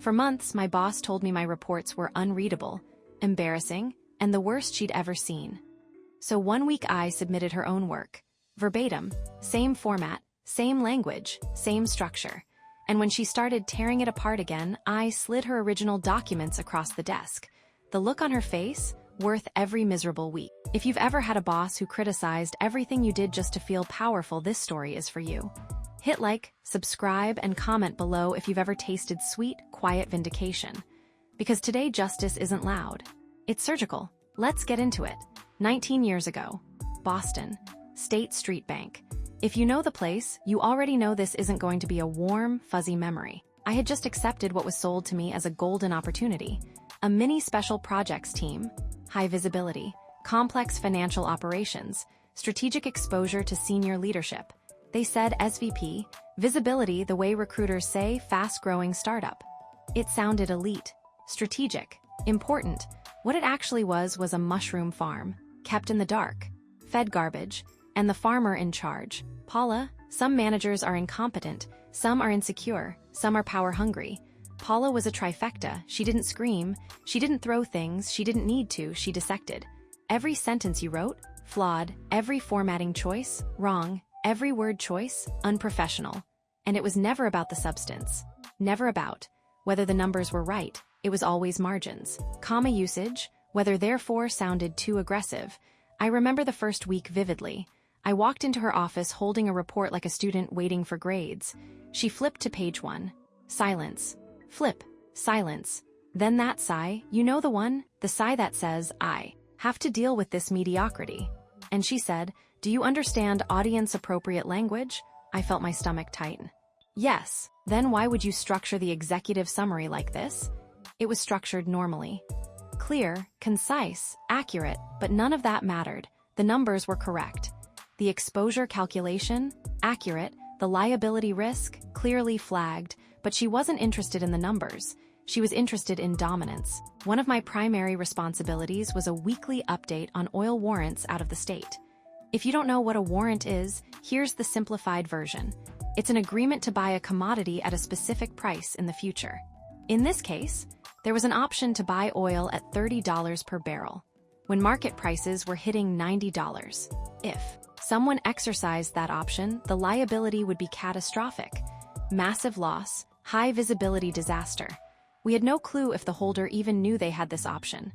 For months, my boss told me my reports were unreadable, embarrassing, and the worst she'd ever seen. So one week I submitted her own work. Verbatim, same format, same language, same structure. And when she started tearing it apart again, I slid her original documents across the desk. The look on her face, worth every miserable week. If you've ever had a boss who criticized everything you did just to feel powerful, this story is for you. Hit like, subscribe, and comment below if you've ever tasted sweet, quiet vindication. Because today justice isn't loud. It's surgical. Let's get into it. 19 years ago. Boston. State Street Bank. If you know the place, you already know this isn't going to be a warm, fuzzy memory. I had just accepted what was sold to me as a golden opportunity. A mini special projects team, high visibility, complex financial operations, strategic exposure to senior leadership. They said SVP, visibility the way recruiters say fast-growing startup. It sounded elite, strategic, important. What it actually was a mushroom farm, kept in the dark, fed garbage, and the farmer in charge. Paula, some managers are incompetent, some are insecure, some are power-hungry. Paula was a trifecta. She didn't scream, she didn't throw things, she didn't need to, she dissected. Every sentence you wrote, flawed, every formatting choice, wrong, every word choice, unprofessional. And it was never about the substance. Never about whether the numbers were right. It was always margins. Comma usage, whether therefore sounded too aggressive. I remember the first week vividly. I walked into her office holding a report like a student waiting for grades. She flipped to page 1. Silence. Flip. Silence. Then that sigh, you know the one? The sigh that says, I have to deal with this mediocrity. And she said, do you understand audience-appropriate language? I felt my stomach tighten. Yes. Then why would you structure the executive summary like this? It was structured normally. Clear, concise, accurate, but none of that mattered. The numbers were correct. The exposure calculation, accurate, the liability risk, clearly flagged, but she wasn't interested in the numbers. She was interested in dominance. One of my primary responsibilities was a weekly update on oil warrants out of the state. If you don't know what a warrant is, here's the simplified version. It's an agreement to buy a commodity at a specific price in the future. In this case, there was an option to buy oil at $30 per barrel, when market prices were hitting $90. If someone exercised that option, the liability would be catastrophic. Massive loss, high visibility disaster. We had no clue if the holder even knew they had this option,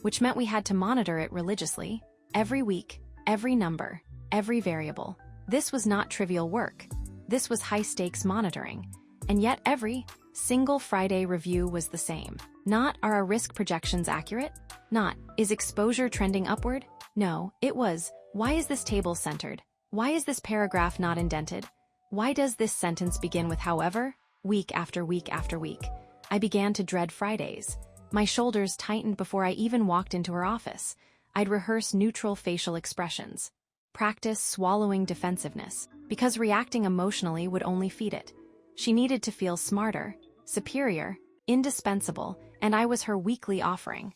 which meant we had to monitor it religiously, every week, every number, every variable. This was not trivial work. This was high-stakes monitoring. And yet every single Friday review was the same. Not, are our risk projections accurate? Not, is exposure trending upward? No, it was, why is this table centered? Why is this paragraph not indented? Why does this sentence begin with however? Week after week after week. I began to dread Fridays. My shoulders tightened before I even walked into her office. I'd rehearse neutral facial expressions. Practice swallowing defensiveness, because reacting emotionally would only feed it. She needed to feel smarter, superior, indispensable, and I was her weekly offering.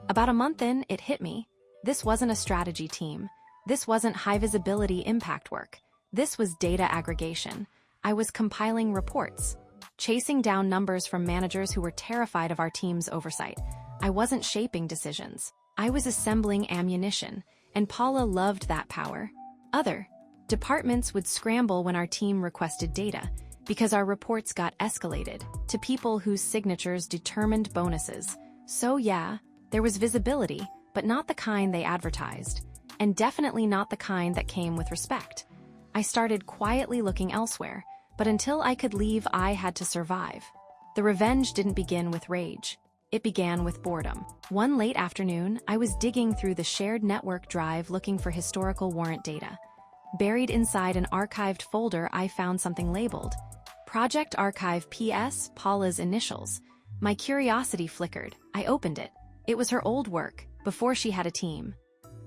About a month in, it hit me. This wasn't a strategy team. This wasn't high-visibility impact work. This was data aggregation. I was compiling reports, chasing down numbers from managers who were terrified of our team's oversight. I wasn't shaping decisions. I was assembling ammunition, and Paula loved that power. Other departments would scramble when our team requested data, because our reports got escalated to people whose signatures determined bonuses. So yeah, there was visibility, but not the kind they advertised, and definitely not the kind that came with respect. I started quietly looking elsewhere, but until I could leave, I had to survive. The revenge didn't begin with rage. It began with boredom. One late afternoon, I was digging through the shared network drive looking for historical warrant data. Buried inside an archived folder, I found something labeled Project Archive PS, Paula's initials. My curiosity flickered. I opened it. It was her old work, before she had a team.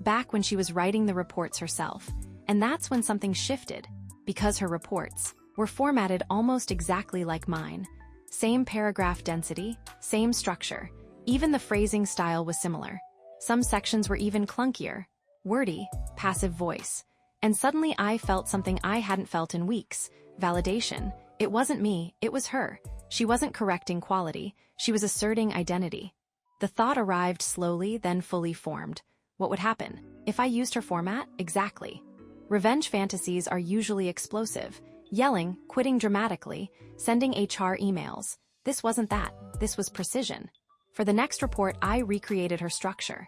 Back when she was writing the reports herself. And that's when something shifted, because her reports were formatted almost exactly like mine. Same paragraph density, same structure. Even the phrasing style was similar. Some sections were even clunkier, wordy, passive voice. And suddenly I felt something I hadn't felt in weeks. Validation. It wasn't me, it was her. She wasn't correcting quality, she was asserting identity. The thought arrived slowly, then fully formed. What would happen? If I used her format? Exactly. Revenge fantasies are usually explosive. Yelling, quitting dramatically, sending HR emails. This wasn't that. This was precision. For the next report, I recreated her structure.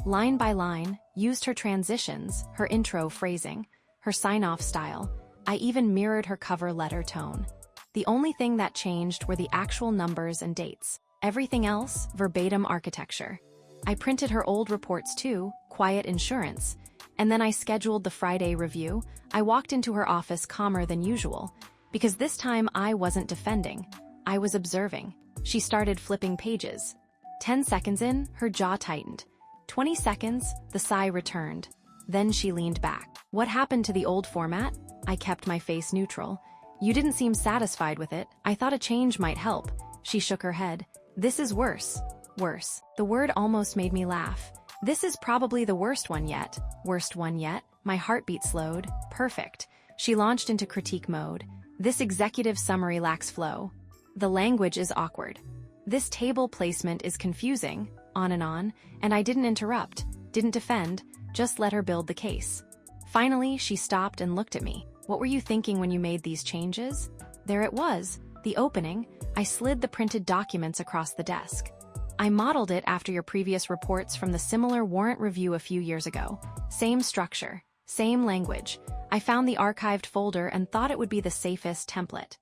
Line by line, used her transitions, her intro phrasing, her sign-off style. I even mirrored her cover letter tone. The only thing that changed were the actual numbers and dates. Everything else, verbatim architecture. I printed her old reports too, quiet insurance. And then I scheduled the Friday review. I walked into her office calmer than usual, because this time I wasn't defending. I was observing. She started flipping pages. 10 seconds in, her jaw tightened. 20 seconds, the sigh returned. Then she leaned back. What happened to the old format? I kept my face neutral. You didn't seem satisfied with it. I thought a change might help. She shook her head. This is worse. Worse. The word almost made me laugh. This is probably the worst one yet. Worst one yet. My heartbeat slowed. Perfect. She launched into critique mode. This executive summary lacks flow. The language is awkward. This table placement is confusing, on, and I didn't interrupt, didn't defend, just let her build the case. Finally, she stopped and looked at me. What were you thinking when you made these changes? There it was, the opening. I slid the printed documents across the desk. I modeled it after your previous reports from the similar warrant review a few years ago. Same structure, same language. I found the archived folder and thought it would be the safest template.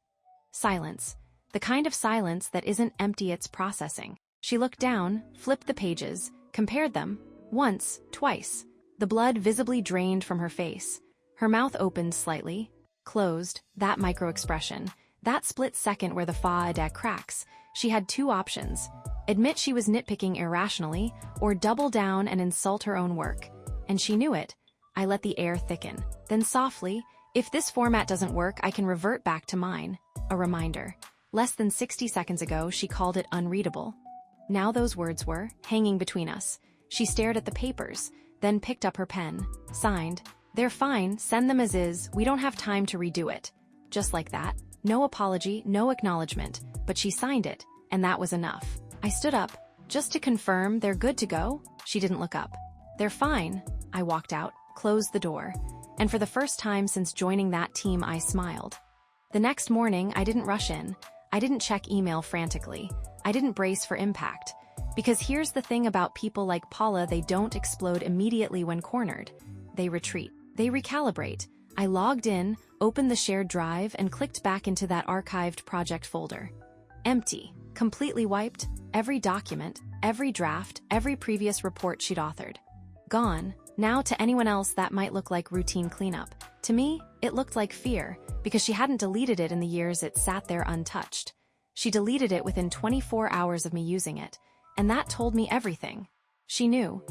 Silence. The kind of silence that isn't empty, it's processing. She looked down, flipped the pages, compared them. Once, twice. The blood visibly drained from her face. Her mouth opened slightly, closed, that micro-expression. That split second where the fa-a-da cracks. She had two options. Admit she was nitpicking irrationally, or double down and insult her own work. And she knew it. I let the air thicken. Then softly, if this format doesn't work, I can revert back to mine. A reminder. Less than 60 seconds ago, she called it unreadable. Now those words were hanging between us. She stared at the papers, then picked up her pen, signed. They're fine, send them as is, we don't have time to redo it. Just like that. No apology, no acknowledgement, but she signed it, and that was enough. I stood up. Just to confirm, they're good to go? She didn't look up. They're fine. I walked out, closed the door, and for the first time since joining that team, I smiled. The next morning, I didn't rush in. I didn't check email frantically. I didn't brace for impact. Because here's the thing about people like Paula, they don't explode immediately when cornered. They retreat. They recalibrate. I logged in, opened the shared drive, and clicked back into that archived project folder. Empty. Completely wiped. Every document, every draft, every previous report she'd authored. Gone. Now to anyone else that might look like routine cleanup. To me, it looked like fear, because she hadn't deleted it in the years it sat there untouched. She deleted it within 24 hours of me using it, and that told me everything. She knew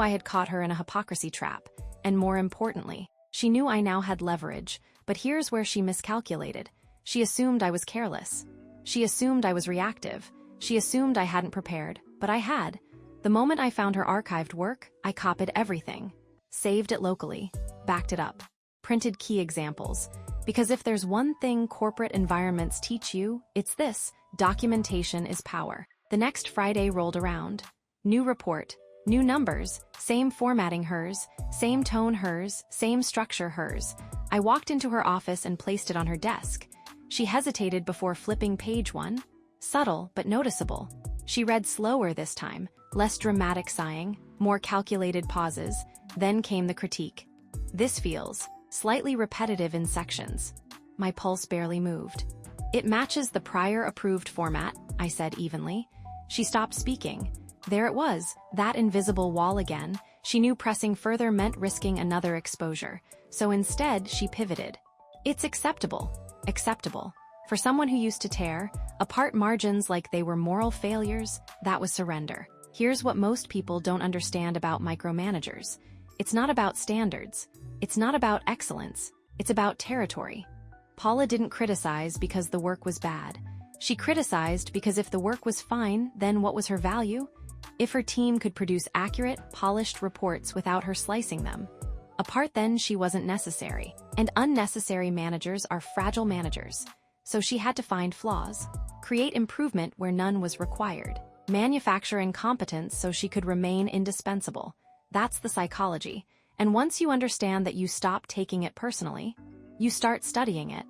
I had caught her in a hypocrisy trap, and more importantly, she knew I now had leverage, but here's where she miscalculated. She assumed I was careless. She assumed I was reactive. She assumed I hadn't prepared, but I had. The moment I found her archived work, I copied everything. Saved it locally, backed it up, printed key examples. Because if there's one thing corporate environments teach you, it's this: documentation is power. The next Friday rolled around. New report, new numbers, same formatting hers, same tone hers, same structure hers. I walked into her office and placed it on her desk. She hesitated before flipping page one. Subtle but noticeable. She read slower this time, less dramatic sighing, more calculated pauses. Then came the critique. This feels slightly repetitive in sections. My pulse barely moved. It matches the prior approved format, I said evenly. She stopped speaking. There it was, that invisible wall again. She knew pressing further meant risking another exposure. So instead, she pivoted. It's acceptable. Acceptable. For someone who used to tear apart margins like they were moral failures, that was surrender. Here's what most people don't understand about micromanagers. It's not about standards. It's not about excellence. It's about territory. Paula didn't criticize because the work was bad. She criticized because if the work was fine, then what was her value? If her team could produce accurate, polished reports without her slicing them apart, then she wasn't necessary. And unnecessary managers are fragile managers. so she had to find flaws, create improvement where none was required, manufacture incompetence so she could remain indispensable. That's the psychology. And once you understand that, you stop taking it personally. You start studying it.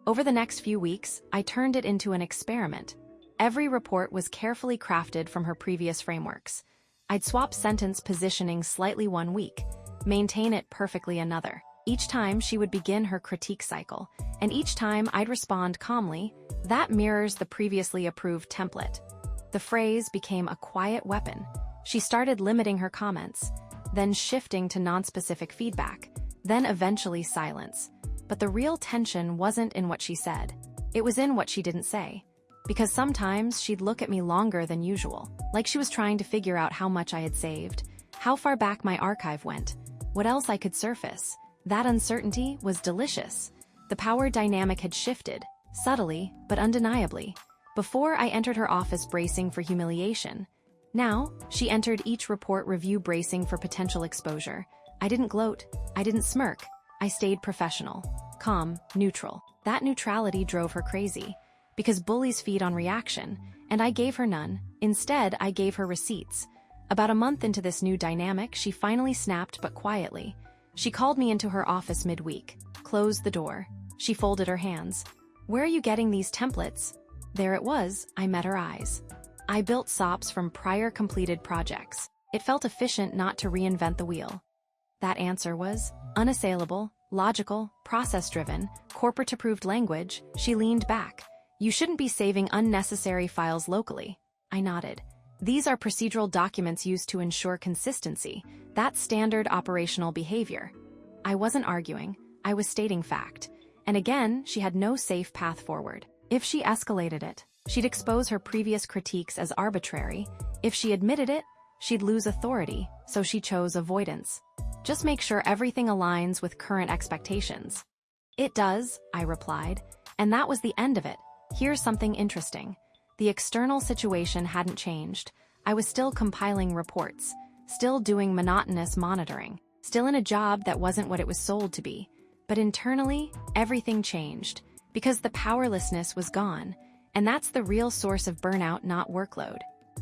Over the next few weeks, I turned it into an experiment. Every report was carefully crafted from her previous frameworks. I'd swap sentence positioning slightly one week, maintain it perfectly another. Each time she would begin her critique cycle, and each time I'd respond calmly. That mirrors the previously approved template. The phrase became a quiet weapon. She started limiting her comments, then shifting to non-specific feedback, then eventually silence. But the real tension wasn't in what she said. It was in what she didn't say. Because sometimes she'd look at me longer than usual, like she was trying to figure out how much I had saved, how far back my archive went, what else I could surface. That uncertainty was delicious. The power dynamic had shifted, subtly but undeniably. Before, I entered her office bracing for humiliation. Now, she entered each report review bracing for potential exposure. I didn't gloat. I didn't smirk. I stayed professional, calm, neutral. That neutrality drove her crazy. Because bullies feed on reaction, and I gave her none. Instead, I gave her receipts. About a month into this new dynamic, she finally snapped, but quietly. She called me into her office midweek, closed the door. She folded her hands. "Where are you getting these templates?" There it was. I met her eyes. I built SOPs from prior completed projects. It felt efficient not to reinvent the wheel. That answer was unassailable, logical, process-driven, corporate-approved language. She leaned back. "You shouldn't be saving unnecessary files locally." I nodded. "These are procedural documents used to ensure consistency. That's standard operational behavior." I wasn't arguing. I was stating fact. And again, she had no safe path forward. If she escalated it, she'd expose her previous critiques as arbitrary. If she admitted it, she'd lose authority, so she chose avoidance. "Just make sure everything aligns with current expectations." "It does," I replied, and that was the end of it. Here's something interesting. The external situation hadn't changed. I was still compiling reports, still doing monotonous monitoring, still in a job that wasn't what it was sold to be. But internally, everything changed, because the powerlessness was gone. And that's the real source of burnout, not workload.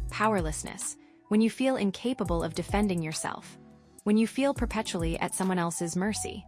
Powerlessness, when you feel incapable of defending yourself, when you feel perpetually at someone else's mercy.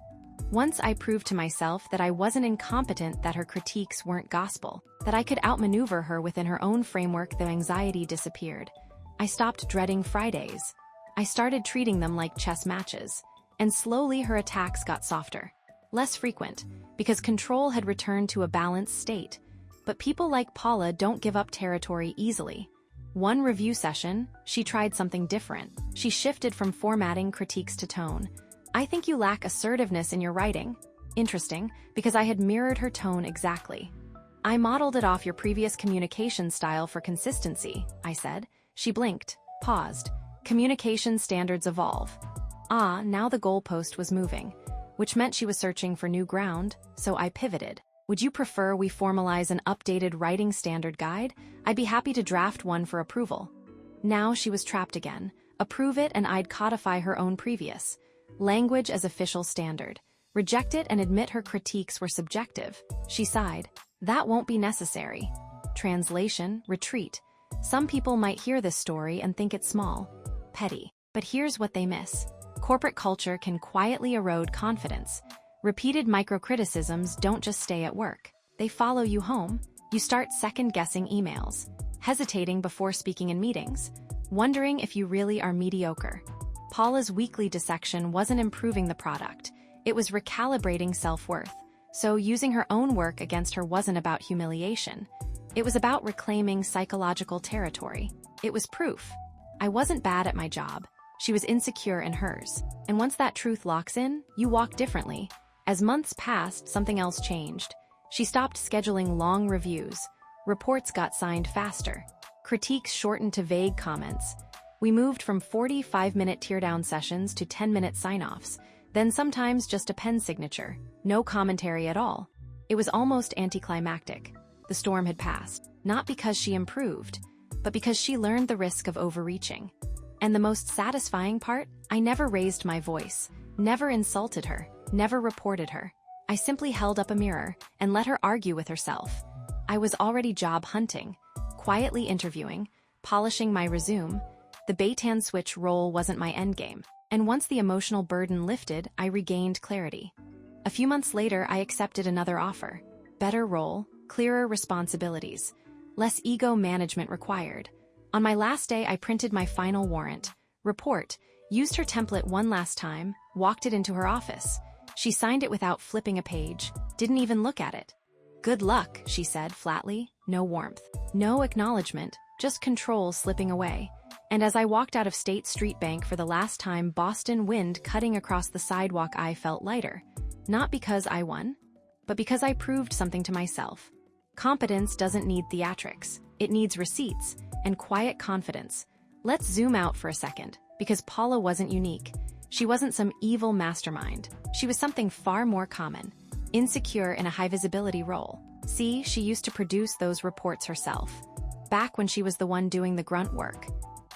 Once I proved to myself that I wasn't incompetent, that her critiques weren't gospel, that I could outmaneuver her within her own framework, the anxiety disappeared. I stopped dreading Fridays. I started treating them like chess matches. And slowly her attacks got softer, less frequent, because control had returned to a balanced state. But people like Paula don't give up territory easily. One review session, she tried something different. She shifted from formatting critiques to tone. "I think you lack assertiveness in your writing." Interesting, because I had mirrored her tone exactly. "I modeled it off your previous communication style for consistency," I said. She blinked, paused. "Communication standards evolve." Now the goalpost was moving, which meant she was searching for new ground, so I pivoted. "Would you prefer we formalize an updated writing standard guide? I'd be happy to draft one for approval." Now she was trapped again. Approve it and I'd codify her own previous. Language as official standard. Reject it and admit her critiques were subjective. She sighed. "That won't be necessary." Translation, retreat. Some people might hear this story and think it's small, petty. But here's what they miss. Corporate culture can quietly erode confidence. Repeated microcriticisms don't just stay at work. They follow you home. You start second-guessing emails, hesitating before speaking in meetings, wondering if you really are mediocre. Paula's weekly dissection wasn't improving the product. It was recalibrating self-worth. So using her own work against her wasn't about humiliation. It was about reclaiming psychological territory. It was proof. I wasn't bad at my job. She was insecure in hers. And once that truth locks in, you walk differently. As months passed, something else changed. She stopped scheduling long reviews. Reports got signed faster. Critiques shortened to vague comments. We moved from 45-minute teardown sessions to 10-minute sign-offs, then sometimes just a pen signature, no commentary at all. It was almost anticlimactic. The storm had passed, not because she improved, but because she learned the risk of overreaching. And the most satisfying part, I never raised my voice, never insulted her, never reported her. I simply held up a mirror and let her argue with herself. I was already job hunting, quietly interviewing, polishing my resume. The bait-and switch role wasn't my endgame. And once the emotional burden lifted, I regained clarity. A few months later, I accepted another offer. Better role, clearer responsibilities, less ego management required. On my last day, I printed my final warrant. Report, used her template one last time, walked it into her office. She signed it without flipping a page, didn't even look at it. "Good luck," she said flatly, no warmth, no acknowledgement, just control slipping away. And as I walked out of State Street Bank for the last time, Boston wind cutting across the sidewalk, I felt lighter. Not because I won, but because I proved something to myself. Competence doesn't need theatrics. It needs receipts and quiet confidence. Let's zoom out for a second, because Paula wasn't unique. She wasn't some evil mastermind. She was something far more common. Insecure in a high-visibility role. See, she used to produce those reports herself. Back when she was the one doing the grunt work.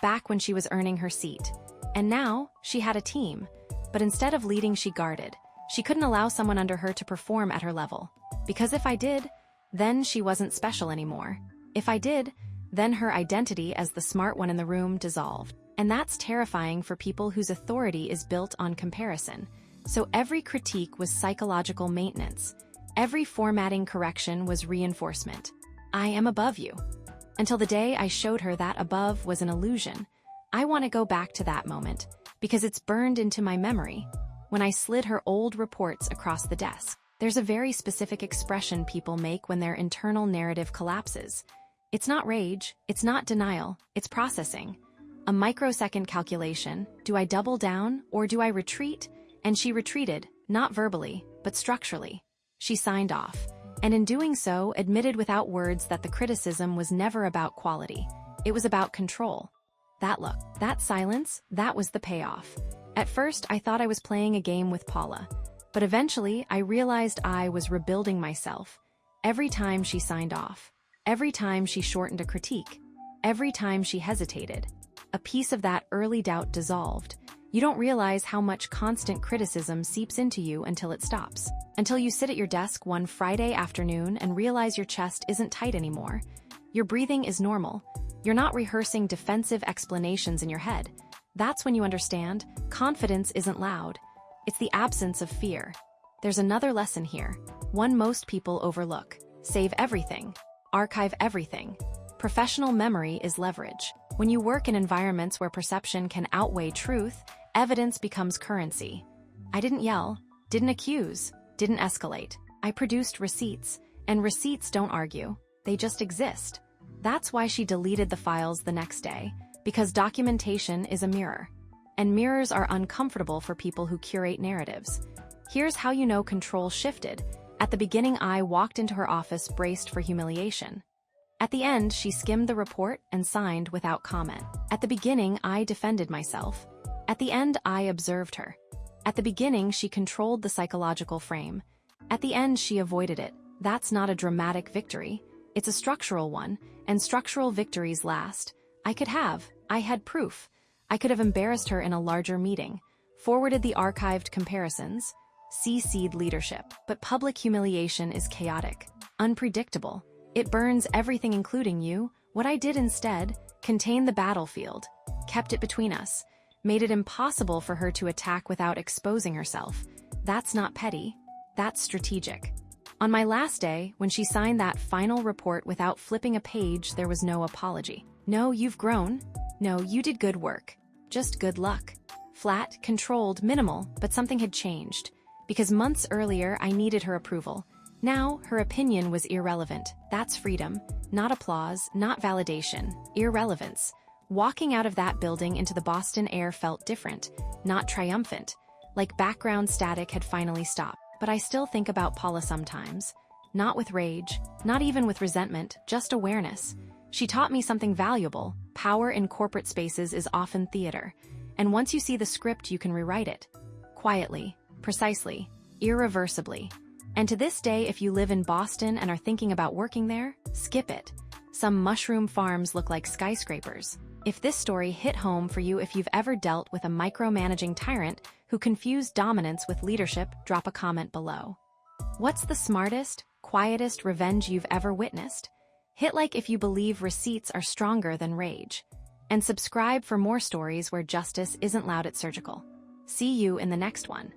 Back when she was earning her seat. And now, she had a team. But instead of leading, she guarded. She couldn't allow someone under her to perform at her level. Because if I did, then she wasn't special anymore. If I did, then her identity as the smart one in the room dissolved. And that's terrifying for people whose authority is built on comparison. So every critique was psychological maintenance. Every formatting correction was reinforcement. I am above you. Until the day I showed her that above was an illusion. I want to go back to that moment, because it's burned into my memory. When I slid her old reports across the desk. There's a very specific expression people make when their internal narrative collapses. It's not rage, it's not denial, it's processing. A microsecond calculation: do I double down or do I retreat? And she retreated, not verbally, but structurally. She signed off. And in doing so, admitted without words that the criticism was never about quality. It was about control. That look, that silence, that was the payoff. At first, I thought I was playing a game with Paula. But eventually, I realized I was rebuilding myself. Every time she signed off. Every time she shortened a critique. Every time she hesitated. A piece of that early doubt dissolved. You don't realize how much constant criticism seeps into you until it stops. Until you sit at your desk one Friday afternoon and realize your chest isn't tight anymore. Your breathing is normal. You're not rehearsing defensive explanations in your head. That's when you understand confidence isn't loud. It's the absence of fear. There's another lesson here, one most people overlook. Save everything. Archive everything. Professional memory is leverage. When you work in environments where perception can outweigh truth, evidence becomes currency. I didn't yell, didn't accuse, didn't escalate. I produced receipts, and receipts don't argue. They just exist. That's why she deleted the files the next day, because documentation is a mirror. And mirrors are uncomfortable for people who curate narratives. Here's how you know control shifted. At the beginning, I walked into her office braced for humiliation. At the end, she skimmed the report and signed without comment. At the beginning, I defended myself. At the end, I observed her. At the beginning, she controlled the psychological frame. At the end, she avoided it. That's not a dramatic victory. It's a structural one, and structural victories last. I had proof. I could have embarrassed her in a larger meeting, forwarded the archived comparisons, CC'd leadership. But public humiliation is chaotic, unpredictable. It burns everything, including you. What I did instead, contained the battlefield, kept it between us, made it impossible for her to attack without exposing herself. That's not petty, that's strategic. On my last day, when she signed that final report without flipping a page, there was no apology. No, you've grown. No, you did good work. Just good luck. Flat, controlled, minimal, but something had changed. Because months earlier, I needed her approval. Now, her opinion was irrelevant. That's freedom. Not applause, not validation. Irrelevance. Walking out of that building into the Boston air felt different, not triumphant. Like background static had finally stopped. But I still think about Paula sometimes. Not with rage, not even with resentment, just awareness. She taught me something valuable. Power in corporate spaces is often theater. And once you see the script, you can rewrite it. Quietly, precisely, irreversibly. And to this day, if you live in Boston and are thinking about working there, skip it. Some mushroom farms look like skyscrapers. If this story hit home for you, if you've ever dealt with a micromanaging tyrant who confused dominance with leadership, drop a comment below. What's the smartest, quietest revenge you've ever witnessed. Hit like if you believe receipts are stronger than rage. And subscribe for more stories where justice isn't loud, it's surgical. See you in the next one.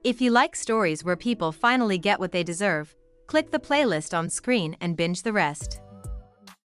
If you like stories where people finally get what they deserve, click the playlist on screen and binge the rest.